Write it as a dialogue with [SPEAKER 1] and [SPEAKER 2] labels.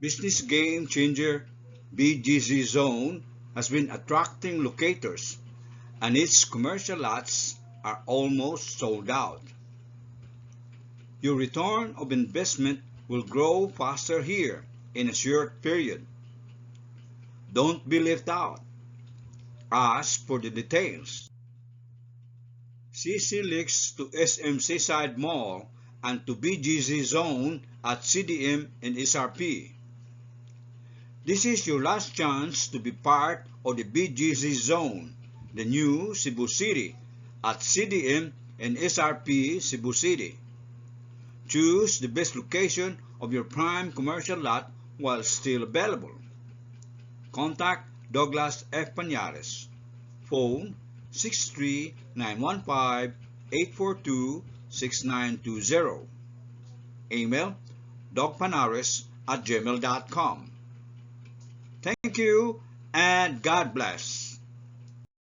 [SPEAKER 1] Business game changer BGZ Zone has been attracting locators, and its commercial lots are almost sold out. Your return of investment will grow faster here in a short period. Don't be left out. Ask for the details. CC links to SM Seaside Mall and to BGZ Zone at CDM and SRP. This is your last chance to be part of the BGZ Zone, the new Cebu City, at CDM and SRP Cebu City. Choose the best location of your prime commercial lot while still available. Contact Douglas F. Pañares. Phone 63915-842-6920. Email dogpanares@gmail.com. Thank you and God bless.